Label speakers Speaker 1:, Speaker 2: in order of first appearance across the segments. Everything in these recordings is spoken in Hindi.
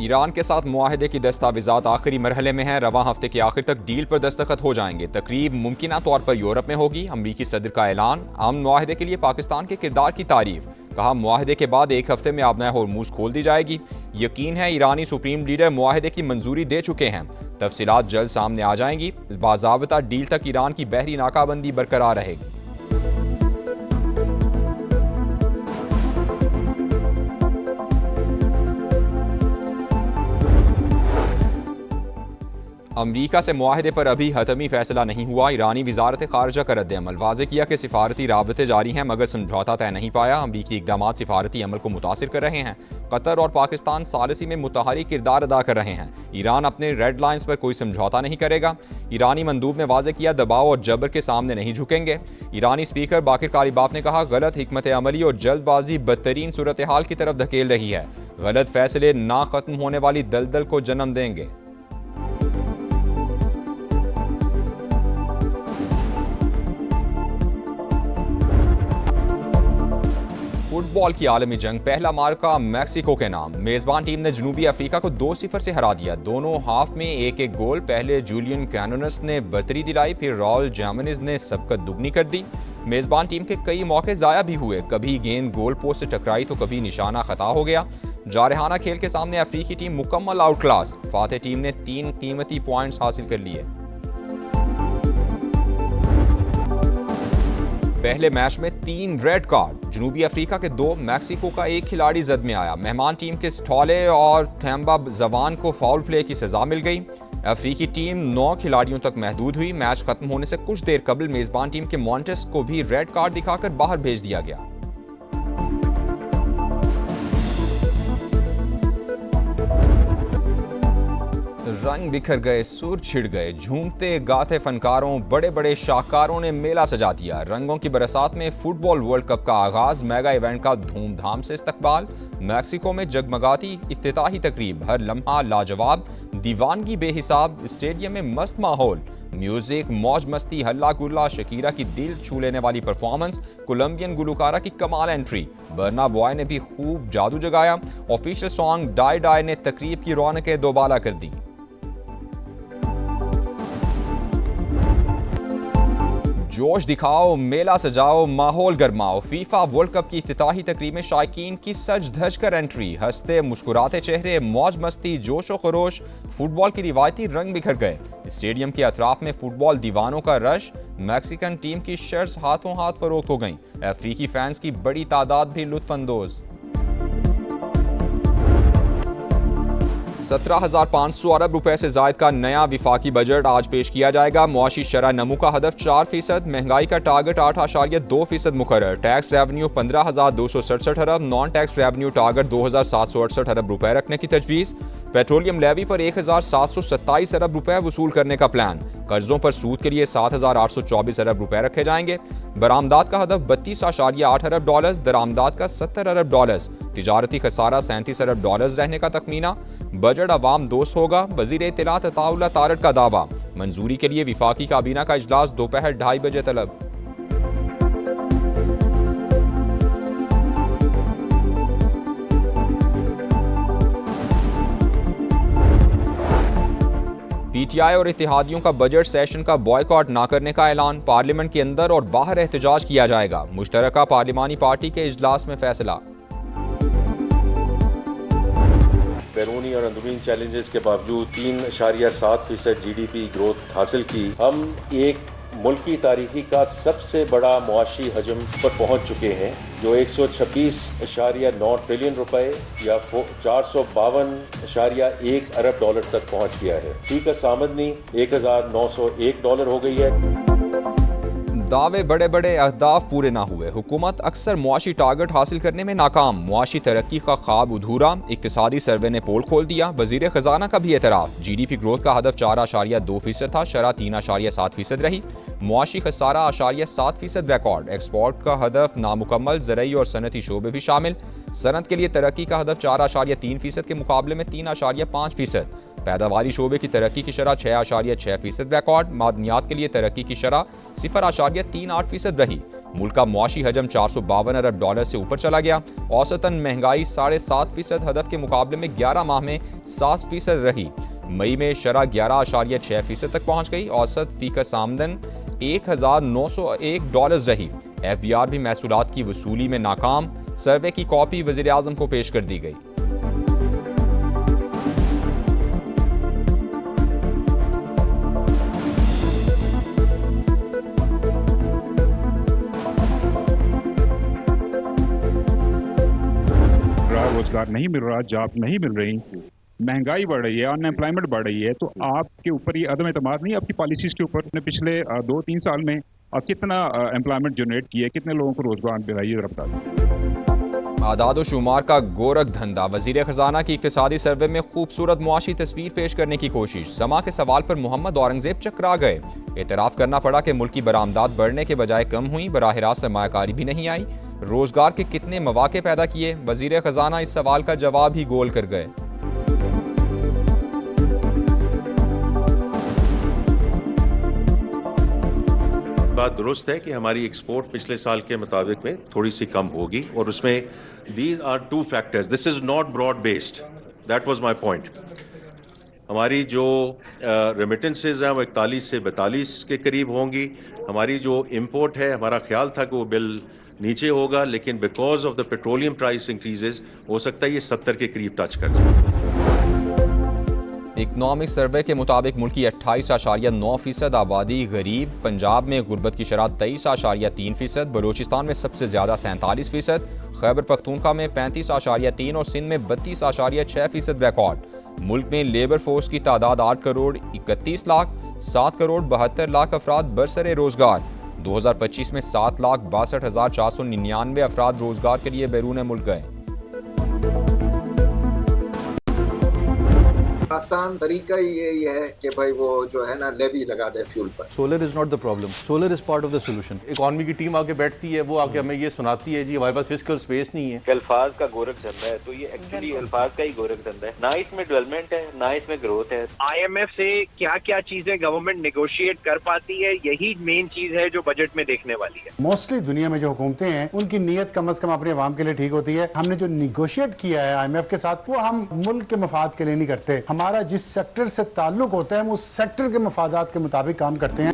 Speaker 1: ईरान के साथ मुआहदे की दस्तावेजात आखिरी मरहले में हैं। रवां हफ्ते के आखिर तक डील पर दस्तखत हो जाएंगे। तकरीब मुमकिना तौर पर यूरोप में होगी। अमरीकी सदर का ऐलान। अमन मुआहदे के लिए पाकिस्तान के किरदार की तारीफ। कहा, मुआहदे के बाद एक हफ्ते में आबना होर्मुज खोल दी जाएगी। यकीन है ईरानी सुप्रीम लीडर मुआहदे की मंजूरी दे चुके हैं। तफसीलात जल्द सामने आ जाएंगी। बाज़ाब्ता डील तक ईरान की बहरी नाकाबंदी बरकरार रहेगी। अमरीका से मुआहदे पर अभी हतमी फैसला नहीं हुआ। ईरानी वजारत खारजा का रद्द-ए-अमल वाज़े किया कि सिफारती राबते जारी हैं मगर समझौता तय नहीं पाया। अमरीकी इक़दामात सिफारती अमल को मुतासिर कर रहे हैं। कतर और पाकिस्तान सालिसी में मुतहरी किरदार अदा कर रहे हैं। ईरान अपने रेड लाइन्स पर कोई समझौता नहीं करेगा। ईरानी मंदूब ने वाज़े किया, दबाव और जबर के सामने नहीं झुकेंगे। ईरानी स्पीकर बाकिर कालिबाफ ने कहा, गलत हिकमत अमली और जल्दबाजी बदतरीन सूरत हाल की तरफ धकेल रही है। गलत फैसले ना खत्म होने वाली दलदल को जन्म देंगे। फुटबॉल की आलमी जंग, पहला मार्का मैक्सिको के नाम। मेजबान टीम ने जनूबी अफ्रीका को 2-0 से हरा दिया। दोनों हाफ में एक एक गोल। पहले जूलियन कैनोनस ने बर्तरी दिलाई, फिर राउल जामिनेज ने सबकत दुगनी कर दी। मेजबान टीम के कई मौके जाया भी हुए। कभी गेंद गोल पोस्ट से टकराई तो कभी निशाना खता हो गया। जारहाना खेल के सामने अफ्रीकी टीम मुकम्मल आउट क्लास। फातेह टीम ने 3 कीमती पॉइंट्स हासिल कर लिए। पहले मैच में 3 रेड कार्ड। जनूबी अफ्रीका के 2, मैक्सिको का 1 खिलाड़ी जद में आया। मेहमान टीम के स्टॉले और थैम्बा जवान को फाउल प्ले की सजा मिल गई। अफ्रीकी टीम 9 खिलाड़ियों तक महदूद हुई। मैच खत्म होने से कुछ देर कबल मेजबान टीम के मॉन्टेस को भी रेड कार्ड दिखाकर बाहर भेज दिया गया। रंग बिखर गए, सुर छिड़ गए। झूमते गाते फनकारों, बड़े बड़े शाहकारों ने मेला सजा दिया। रंगों की बरसात में फुटबॉल वर्ल्ड कप का आगाज, मेगा इवेंट का धूमधाम से इस्तकबाल। मैक्सिको में जगमगाती इफ्तिताही तकरीब, हर लम्हा लाजवाब। दीवानगी बेहिसाब, स्टेडियम में मस्त माहौल। म्यूजिक, मौज मस्ती, हल्ला गुल्ला। शकीरा की दिल छू लेने वाली परफॉर्मेंस। कोलंबियन गुलकारा की कमाल एंट्री। बर्ना बॉय ने भी खूब जादू जगाया। ऑफिशियल सॉन्ग डाई डाई ने तकरीब की रौनकें दोबाला कर दी। जोश दिखाओ, मेला सजाओ, माहौल गरमाओ। फीफा वर्ल्ड कप की इफ्तिताही तकरीब में शायकीन की सज धज कर एंट्री। हंसते मुस्कुराते चेहरे, मौज मस्ती, जोशो खरोश। फुटबॉल की रिवायती रंग बिखर गए। स्टेडियम के अतराफ में फुटबॉल दीवानों का रश। मैक्सिकन टीम की शर्ट्स हाथों हाथ फरोख्त हो गईं। अफ्रीकी फैंस की बड़ी तादाद भी लुत्फानंदोज। 17,500 अरब रुपए से जायद का नया विफाकी बजट आज पेश किया जाएगा। मुआशी शरह नमू का हदफ 4%, महंगाई का टारगेट 8.2% मुकर्रर। टैक्स रेवेन्यू 15,267 अरब, नॉन टैक्स रेवेन्यू टारगेट 2,768 अरब रुपए रखने की तजवीज़। पेट्रोलियम लेवी पर 1,727 अरब रुपए वसूल करने का प्लान। कर्जों पर सूद के लिए 7,824 अरब रुपए रखे जाएंगे। बरामदात का हदफ 32.8 अरब डॉलर्स, दरामदात का 70 अरब डॉलर्स। तिजारती खसारा 37 अरब डॉलर्स रहने का तखमीना। बजट अवाम दोस्त होगा, वज़ीर इत्तलात अताउल्लाह तारड़ का दावा। मंजूरी के लिए विफाकी काबीना का इजलास दोपहर 2:30 बजे तलब। पीटीआई और इत्तेहादियों का बजट सेशन का बॉयकॉट ना करने का ऐलान। पार्लियामेंट के अंदर और बाहर एहतजाज किया जाएगा। मुश्तरका पार्लिमानी पार्टी के इजलास में फैसला।
Speaker 2: बैरूनी और अंदरूनी चैलेंजेस के बावजूद 3.7% GDP ग्रोथ हासिल की। हम एक मुल्क की तारीखी का सबसे बड़ा मुआशी हजम पर पहुंच चुके हैं, जो 126.9 ट्रिलियन रुपए या 452.1 अरब डॉलर तक पहुंच गया है। फी का आमदनी $1,901 हो गई है।
Speaker 1: दावे बड़े बड़े, अहदाफ पूरे ना हुए। हुकूमत अक्सर मुआशी टारगेट हासिल करने में नाकाम। मुआशी तरक्की का ख्वाब अधूरा। इक्तिसादी सर्वे ने पोल खोल दिया। वजीर खजाना का भी एतराफ। GDP ग्रोथ का हदफ 4.2% था, शरह 3.7% रही। मुआशी खसारा 8.7% रिकॉर्ड। एक्सपोर्ट का हदफ नामुकम्मल। ज़रई और सनती शोबे भी शामिल। सनत के लिए तरक्की का हदफ 4.3% के मुकाबले में 3.5%। पैदावारी शोबे की तरक्की की शरह 6.6% रिकॉर्ड। मादनियात के लिए तरक्की की शरह 0.38% रही। मुल्क का मुआशी हजम 452 अरब डॉलर से ऊपर चला गया। औसतन महंगाई 7.5% हदफ के मुकाबले में 11 माह में 7% रही। मई में शरह 11.6% तक पहुंच गई। औसत फीकस आमदन 1,901 डॉलर रही। FBR भी महसूलात की वसूली में नाकाम। सर्वे की कॉपी वज़ीर आज़म को पेश कर दी गई।
Speaker 3: रोजगार नहीं मिल रहा, जॉब नहीं मिल रही, महंगाई बढ़ रही है, अनएम्प्लॉयमेंट बढ़ रही है, तो आपके ऊपर ये अदम एतमाद नहीं आपकी पॉलिसीज के ऊपर? ने पिछले 2-3 साल में कितना एम्प्लॉयमेंट जनरेट किया, कितने लोगों को रोजगार दिलाई, जरा बता दें।
Speaker 1: आदाद शुमार का गोरख धंधा। वजीर खजाना की इक्तिसादी सर्वे में खूबसूरत मुआशी तस्वीर पेश करने की कोशिश। समा के सवाल पर मोहम्मद औरंगजेब चकरा गए। एतराफ़ करना पड़ा कि मुल्क की बरामदात बढ़ने के बजाय कम हुई। बराह रास्त सरमायाकारी भी नहीं आई। रोजगार के कितने मौके पैदा किए? वजीर खजाना इस सवाल का जवाब ही गोल कर गए।
Speaker 2: बात दुरुस्त है कि हमारी एक्सपोर्ट पिछले साल के मुताबिक में थोड़ी सी कम होगी, और उसमें these are 2 factors. This is not broad based, that was my point. हमारी जो रेमिटेंसेज हैं वो 41 से 42 के करीब होंगी। हमारी जो इंपोर्ट है, हमारा ख्याल था कि वो बिल नीचे होगा, लेकिन because of the petroleum price increases हो सकता है ये 70 के करीब टच कर जाए।
Speaker 1: इकनॉमिक सर्वे के मुताबिक मुल्क की 28.9% आबादी गरीब। पंजाब में गुर्बत की शरह 23.3%, बलूचिस्तान में सबसे ज़्यादा 47%, खैबर पख्तूनख्वा में 35.3% और सिंध में 32.6% रिकॉर्ड। मुल्क में लेबर फोर्स की तादाद 8 करोड़ 31 लाख, 7 करोड़ 72 लाख अफराद बरसरे रोजगार। 2025 में 7,62,499 अफराद रोजगार के लिए बैरून मुल्क गए।
Speaker 4: आसान तरीका यही है कि भाई वो जो है ना लेवी लगा दे फ्यूल पर।
Speaker 5: Solar is not the problem, solar is part of the solution. Economy की टीम आके बैठती है, वो आके हमें ये सुनाती है जी हमारे पास फिजिकल स्पेस नहीं है।
Speaker 6: अल्फाज का गोरख धंधा है, तो ये एक्चुअली अल्फाज का ही गोरख धंधा है। ना इसमें डेवलपमेंट है, ना इसमें ग्रोथ है।
Speaker 7: IMF से क्या क्या चीजें गवर्नमेंट नेगोशिएट कर पाती है, यही मेन चीज है जो बजट में देखने वाली है।
Speaker 8: मोस्टली दुनिया में जो हुकूमतें हैं उनकी नीयत कम से कम अपने अवाम के लिए ठीक होती है। हमने जो निगोशिएट किया है IMF के साथ, वो हम मुल्क के मफाद के लिए नहीं करते। हमारा जिस सेक्टर से ताल्लुक होता है हम उस सेक्टर के मफादात के मुताबिक काम करते हैं।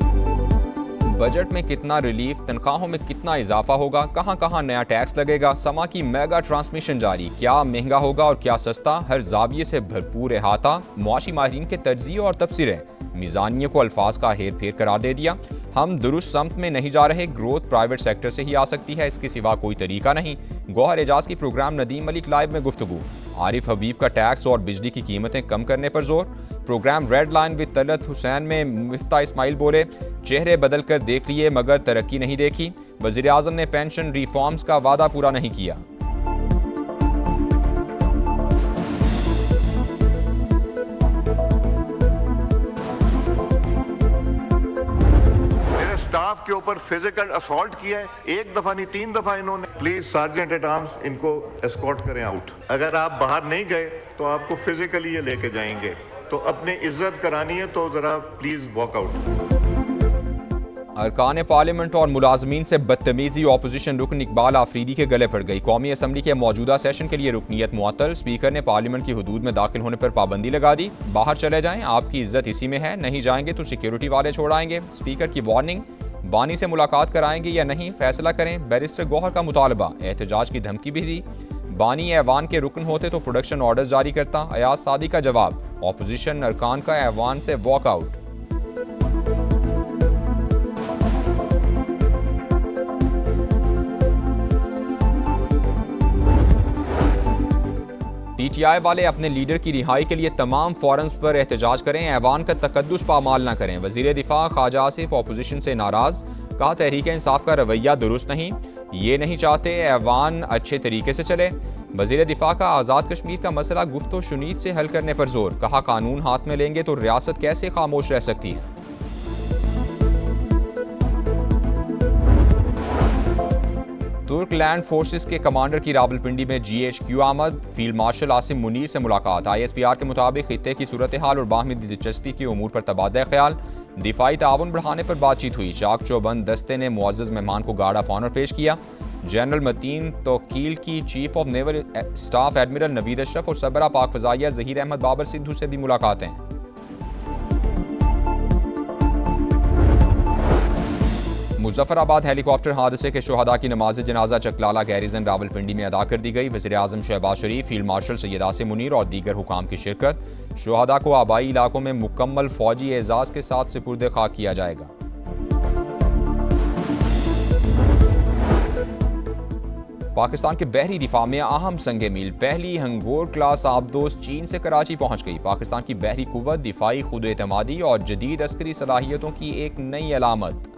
Speaker 1: बजट में कितना रिलीफ, तनख्वाहों में कितना इजाफा होगा, कहां कहां नया टैक्स लगेगा, समा की मेगा ट्रांसमिशन जारी। क्या महंगा होगा और क्या सस्ता, हर जाविये से भरपूर अहाता। मुआशी माहिरीन के तज्ज़िये और तबसरे। मीज़ानिया को अल्फाज का हेर फेर करार दे दिया। हम दुरुस्त समत में नहीं जा रहे, ग्रोथ प्राइवेट सेक्टर से ही आ सकती है, इसके सिवा कोई तरीका नहीं। गौहर एजाज की प्रोग्राम नदीम मलिक लाइव में गुफ्तगू। आरिफ हबीब का टैक्स और बिजली की कीमतें कम करने पर जोर। Program red line with Talat Hussain में मिफ्ता इस्माइल बोले, चेहरे बदल कर देख लिए मगर तरक्की नहीं देखी। वज़ीर आज़म ने पेंशन रिफॉर्म्स का वादा पूरा नहीं किया।
Speaker 9: स्टाफ के ऊपर फिजिकल असॉल्ट किया है, 1 दफा नहीं 3 दफा इन्होंने। प्लीज सार्जेंट एट आर्म्स इनको एस्कॉर्ट करें आउट। अगर आप बाहर नहीं गए तो आपको फिजिकली ये लेके जाएंगे, तो अपनी इज्जत करानी है तो जरा प्लीज वॉक आउट।
Speaker 1: अरकान पार्लियामेंट और मुलाजमीन से बदतमीजी। ऑपोजिशन रुकन इकबाल आफरीदी के गले पड़ गई। कौमी असम्बली के मौजूदा सेशन के लिए रुकनीत मुअत्तल। स्पीकर ने पार्लियामेंट की हुदूद में दाखिल होने पर पाबंदी लगा दी। बाहर चले जाएं, आपकी इज्जत इसी में है, नहीं जाएंगे तो सिक्योरिटी वाले छोड़ाएंगे। स्पीकर की वार्निंग। बानी से मुलाकात कराएंगे या नहीं फैसला करें, बैरिस्टर गौहर का मुतालबा। एहतजाज की धमकी भी दी। बानी ऐवान के रुकन होते तो प्रोडक्शन ऑर्डर जारी करता। अयाज सादी का जवाब। ऑपोजिशन अरकान का ऐवान से वॉकआउट। PTI वाले अपने लीडर की रिहाई के लिए तमाम फोरम्स पर एहतजाज करें, ऐवान का तकद्दुस पामाल न करें। वजीर दिफा ख्वाजा आसिफ ऑपोजिशन से नाराज। कहा तहरीक इंसाफ का रवैया दुरुस्त नहीं, ये नहीं चाहते ऐवान अच्छे तरीके से चले। वजीर दिफा का आज़ाद कश्मीर का मसला गुफ्तो शुनीद से हल करने पर जोर। कहा कानून हाथ में लेंगे तो रियासत कैसे खामोश रह सकती है। तुर्क लैंड फोर्सेस के कमांडर की रावलपिंडी में GHQ आमद। फील्ड मार्शल आसिम मुनीर से मुलाकात। ISPR के मुताबिक खित्ते की सूरत हाल और बाहमी दिलचस्पी के उमूर पर तबादला ख्याल। दिफाई ताउन बढ़ाने पर बातचीत हुई। चाक चौबंद दस्ते ने मुअज़्ज़ज़ मेहमान को गार्ड ऑफ ऑनर पेश किया। जनरल मतीन तोकील की chief of naval staff admiral Naveed Ashraf और सरबरा पाक फ़ज़ाइया ज़हीर अहमद बाबर सिद्धू से भी मुलाकातें। मुजफ्फराबाद हेलीकॉप्टर हादसे के शुहदा की नमाज जनाजा चकलाला गैरिजन रावलपिंडी में अदा कर दी गई। वज़ीर आज़म शहबाज शरीफ, फील्ड मार्शल सैयद आसिम मुनीर और दीगर हुकाम की शिरकत। शुहदा को आबाई इलाकों में मुकम्मल फौजी एजाज के साथ सुपुर्द खाक किया जाएगा। पाकिस्तान के बहरी दिफा में अहम संगे मील। पहली हंगोर क्लास आबदोज चीन से कराची पहुंच गई। पाकिस्तान की बहरी कुव्वत, दिफाई खुद एतमादी और जदीद अस्करी सलाहियतों की एक नई अलामत।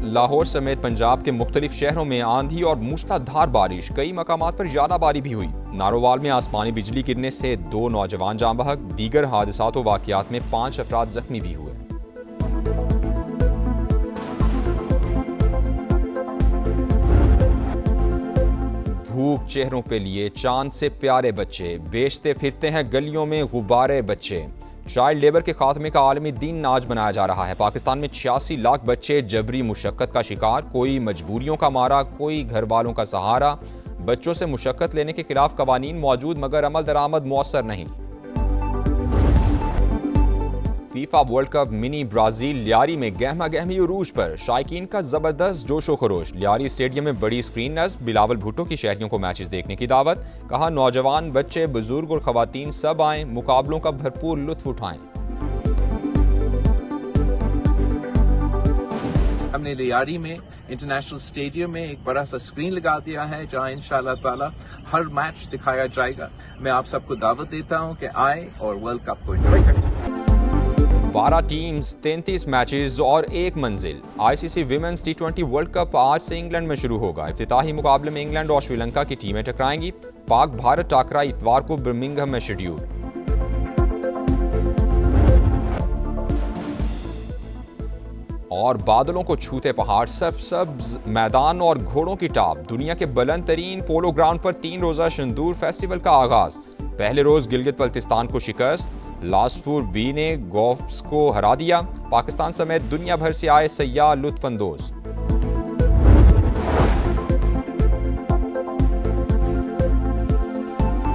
Speaker 1: लाहौर समेत पंजाब के मुख्तलिफ शहरों में आंधी और मूसलाधार बारिश। कई मकामात पर ज़्यादाबारी भी हुई। नारोवाल में आसमानी बिजली गिरने से 2 नौजवान जाँ बहक। दीगर हादसात व वाक़यात में 5 अफराद जख्मी भी हुए। भूख चेहरों पे लिए चांद से प्यारे बच्चे, बेचते फिरते हैं गलियों में गुब्बारे बच्चे। चाइल्ड लेबर के खात्मे का आलमी दिन आज मनाया जा रहा है। पाकिस्तान में 86 लाख बच्चे जबरी मुशक्कत का शिकार। कोई मजबूरियों का मारा, कोई घर वालों का सहारा। बच्चों से मुशक्कत लेने के खिलाफ कवानीन मौजूद मगर अमल दरामद मौसर नहीं। FIFA world cup mini Brazil Lyari में गहमा गहमी उरूज पर। शायकीन का जबरदस्त जोशो खरोश। लियारी स्टेडियम में बड़ी स्क्रीन नस्ब। बिलावल भुट्टो की शहरियों को मैचेस देखने की दावत। कहा नौजवान, बच्चे, बुजुर्ग और खवातीन सब आएं, मुकाबलों का भरपूर लुत्फ उठाएं।
Speaker 10: हमने लियारी में इंटरनेशनल स्टेडियम में एक बड़ा सा स्क्रीन लगा दिया है जहां इंशाल्लाह ताला हर मैच दिखाया जाएगा। मैं आप सबको दावत देता हूं कि आए और वर्ल्ड कप को एंजॉय करें।
Speaker 1: 12 टीम्स, 33 मैचेस और एक मंजिल। ICC women's T20 world cup आज से इंग्लैंड में शुरू होगा। इफ्तिताही मुकाबले में इंग्लैंड और श्रीलंका की टीमें टकराएंगी। पाक भारत टाकरा इतवार को बर्मिंघम में शेड्यूल। और बादलों को छूते पहाड़, सब्ज मैदान और घोड़ों की टाप। दुनिया के बुलंद तरीन पोलो ग्राउंड पर 3 रोजा शंदूर फेस्टिवल का आगाज। पहले रोज गिलगित बल्तिस्तान को शिकस्त। लासपुर बी ने गोफ्स को हरा दिया। पाकिस्तान समेत दुनिया भर से आए सयाह लुत्फ अंदोज।